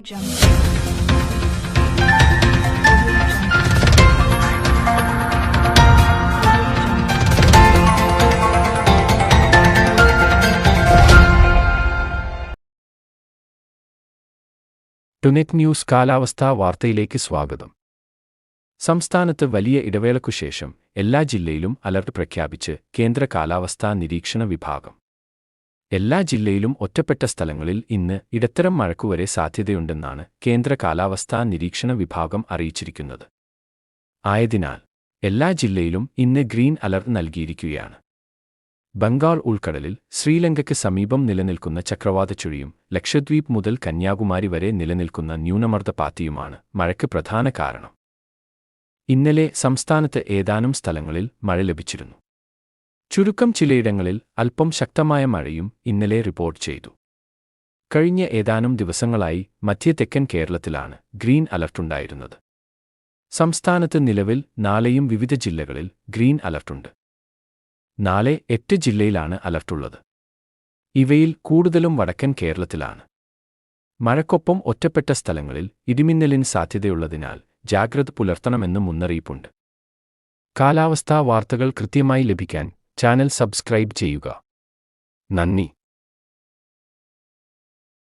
ടുനെറ്റ് news കാലാവസ്ഥാ വാർത്തയിലേക്ക് സ്വാഗതം. സംസ്ഥാനത്ത് വലിയ ഇടവേളയ്ക്കുശേഷം എല്ലാ ജില്ലയിലും അലർട്ട് പ്രഖ്യാപിച്ച് കേന്ദ്ര കാലാവസ്ഥാ നിരീക്ഷണ വിഭാഗം. എല്ലാ ജില്ലയിലും ഒറ്റപ്പെട്ട സ്ഥലങ്ങളിൽ ഇന്ന് ഇടത്തരം മഴയ്ക്കുവരെ സാധ്യതയുണ്ടെന്നാണ് കേന്ദ്ര കാലാവസ്ഥാ നിരീക്ഷണ വിഭാഗം അറിയിച്ചിരിക്കുന്നത്. ആയതിനാൽ എല്ലാ ജില്ലയിലും ഇന്ന് ഗ്രീൻ അലർട്ട് നൽകിയിരിക്കുകയാണ്. ബംഗാൾ ഉൾക്കടലിൽ ശ്രീലങ്കയ്ക്ക് സമീപം നിലനിൽക്കുന്ന ചക്രവാതച്ചുഴിയും ലക്ഷദ്വീപ് മുതൽ കന്യാകുമാരി വരെ നിലനിൽക്കുന്ന ന്യൂനമർദ്ദപാത്തിയുമാണ് മഴയ്ക്ക് പ്രധാന കാരണം. ഇന്നലെ സംസ്ഥാനത്ത് ഏതാനും സ്ഥലങ്ങളിൽ മഴ ലഭിച്ചിരുന്നു. ചുരുക്കം ചിലയിടങ്ങളിൽ അല്പം ശക്തമായ മഴയും ഇന്നലെ റിപ്പോർട്ട് ചെയ്തു. കഴിഞ്ഞ ഏതാനും ദിവസങ്ങളായി മധ്യ-തെക്കൻ കേരളത്തിലാണ് ഗ്രീൻ അലർട്ടുണ്ടായിരുന്നത്. സംസ്ഥാനത്ത് നിലവിൽ നാളെയും വിവിധ ജില്ലകളിൽ ഗ്രീൻ അലർട്ടുണ്ട്. നാളെ 8 ജില്ലയിലാണ് അലർട്ടുള്ളത്. ഇവയിൽ കൂടുതലും വടക്കൻ കേരളത്തിലാണ്. മഴയ്ക്കൊപ്പം ഒറ്റപ്പെട്ട സ്ഥലങ്ങളിൽ ഇടിമിന്നലിന് സാധ്യതയുള്ളതിനാൽ ജാഗ്രത പുലർത്തണമെന്ന് മുന്നറിയിപ്പുണ്ട്. കാലാവസ്ഥാ വാർത്തകൾ കൃത്യമായി ലഭിക്കാൻ ചാനൽ സബ്സ്ക്രൈബ് ചെയ്യുക. നന്ദി.